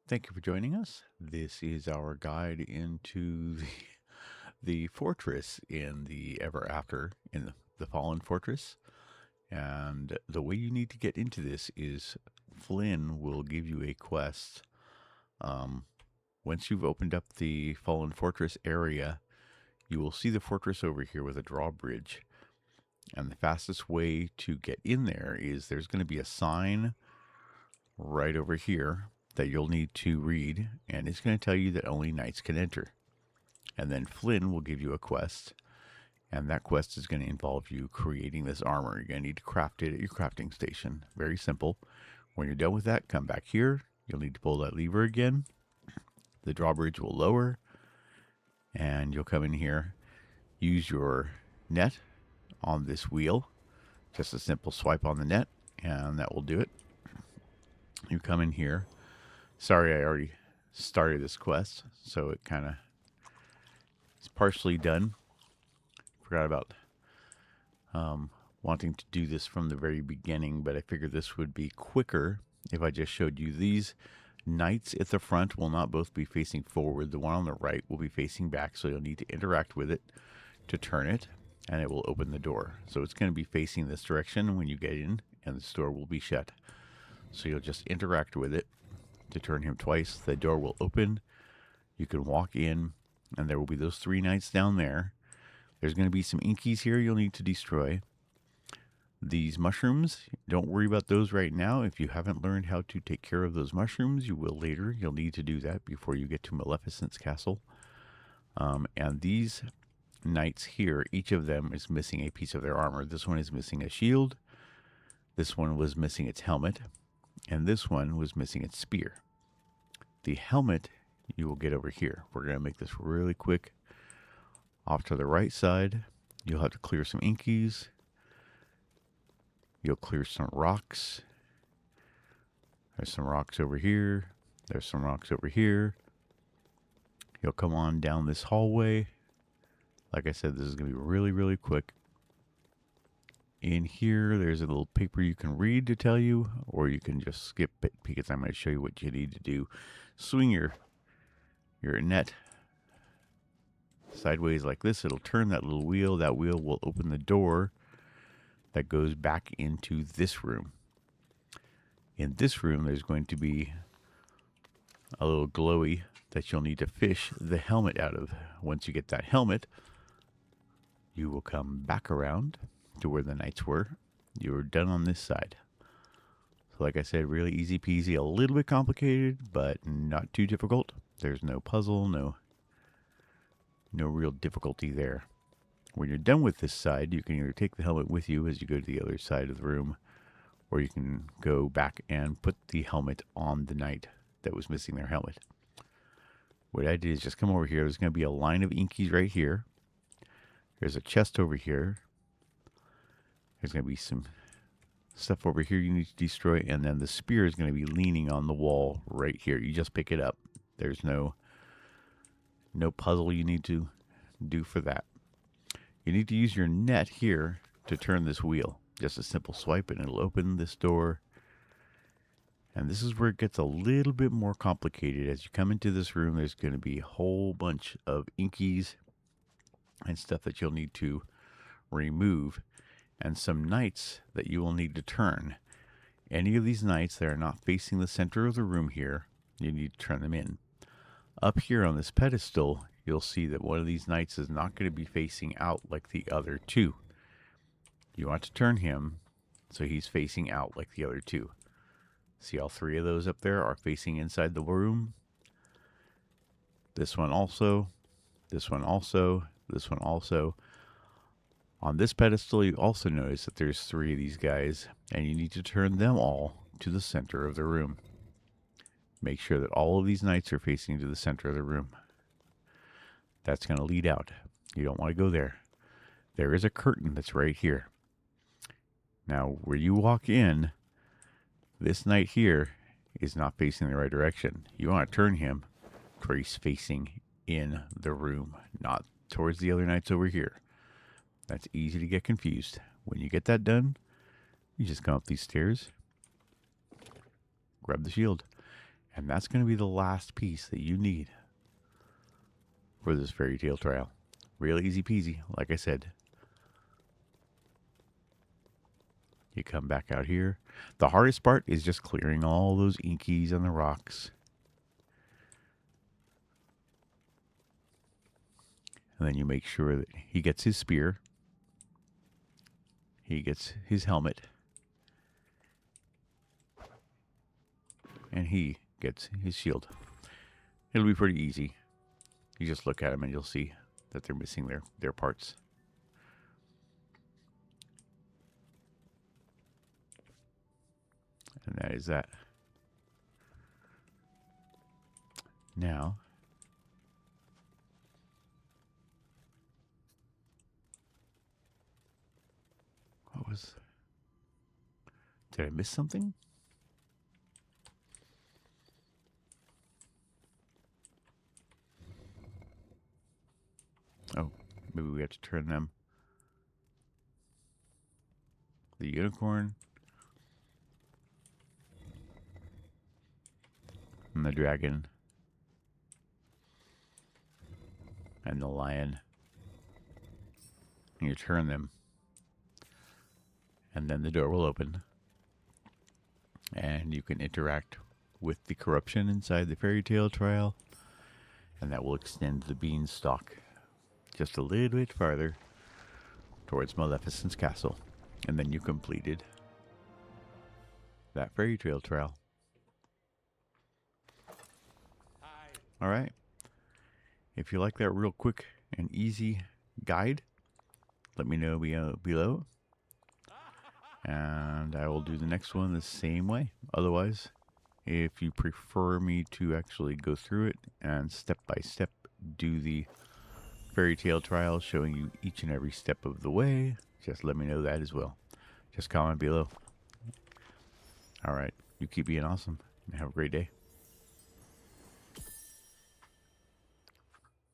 Thank you for joining us. This is our guide into the fortress in the Ever After, in the Fallen Fortress. And the way you need to get into this is Flynn will give you a quest. Um, Once you've opened up the Fallen Fortress area, you will see the fortress over here with a drawbridge. And the fastest way to get in there is there's going to be a sign right over here that you'll need to read, and it's going to tell you that only knights can enter. And then Flynn will give you a quest, and that quest is going to involve you creating this armor. You're going to need to craft it at your crafting station. Very simple. When you're done with that, come back here. You'll need to pull that lever again. The drawbridge will lower, and you'll come in here. Use your net on this wheel. Just a simple swipe on the net, and that will do it. You come in here. Sorry, I already started this quest, so it kind of is partially done. Forgot about wanting to do this from the very beginning, but I figured this would be quicker if I just showed you these. Knights at the front will not both be facing forward. The one on the right will be facing back, so you'll need to interact with it to turn it, and it will open the door. So it's going to be facing this direction when you get in, and the door will be shut. So you'll just interact with it to turn him twice. The door will open. You can walk in, and there will be those 3 knights down there. There's going to be some inkies here you'll need to destroy. These mushrooms, don't worry about those right now. If you haven't learned how to take care of those mushrooms, you will later. You'll need to do that before you get to Maleficent's castle. And these knights here, each of them is missing a piece of their armor. This one is missing a shield. This one was missing its helmet. And this one was missing its spear. The helmet you will get over here. We're going to make this really quick. Off to the right side, you'll have to clear some inkies. You'll clear some rocks. There's some rocks over here. There's some rocks over here. You'll come on down this hallway. Like I said, this is going to be really, really quick. In here, there's a little paper you can read to tell you, or you can just skip it because I'm going to show you what you need to do. Swing your net sideways like this. It'll turn that little wheel. That wheel will open the door that goes back into this room. In this room, there's going to be a little glowy that you'll need to fish the helmet out of. Once you get that helmet, you will come back around to where the knights were. You are done on this side. So like I said, really easy peasy, a little bit complicated, but not too difficult. There's no puzzle, no real difficulty there. When you're done with this side, you can either take the helmet with you as you go to the other side of the room, or you can go back and put the helmet on the knight that was missing their helmet. What I did is just come over here. There's going to be a line of inkies right here. There's a chest over here. There's going to be some stuff over here you need to destroy, and then the spear is going to be leaning on the wall right here. You just pick it up. There's no puzzle you need to do for that. You need to use your net here to turn this wheel. Just a simple swipe and it'll open this door. And this is where it gets a little bit more complicated. As you come into this room, there's going to be a whole bunch of inkies and stuff that you'll need to remove, and some knights that you will need to turn. Any of these knights that are not facing the center of the room here, you need to turn them in. Up here on this pedestal, you'll see that one of these knights is not going to be facing out like the other 2. You want to turn him so he's facing out like the other 2. See, all 3 of those up there are facing inside the room. This one also, this one also, this one also. On this pedestal, you also notice that there's 3 of these guys, and you need to turn them all to the center of the room. Make sure that all of these knights are facing to the center of the room. That's going to lead out. You don't want to go there. There is a curtain that's right here. Now, where you walk in, this knight here is not facing the right direction. You want to turn him where he's facing in the room, not towards the other knights over here. That's easy to get confused. When you get that done, you just come up these stairs, grab the shield, And that's going to be the last piece that you need for this fairy tale trail. Real easy peasy, like I said. You come back out here. The hardest part is just clearing all those inkies on the rocks. And then you make sure that he gets his spear. He gets his helmet. And he gets his shield. It'll be pretty easy. You just look at them and you'll see that they're missing their parts. And that is that. Now, what was... Did I miss something? Oh, maybe we have to turn them. The unicorn. And the dragon. And the lion. And you turn them. And then the door will open. And you can interact with the corruption inside the fairy tale trial. And that will extend the beanstalk just a little bit farther towards Maleficent's castle. And then you completed that fairy tale trail. Alright. If you like that real quick and easy guide, let me know below. And I will do the next one the same way. Otherwise, if you prefer me to actually go through it and step by step do the fairy tale trial showing you each and every step of the way, just let me know that as well. Just comment below. Alright, you keep being awesome and have a great day.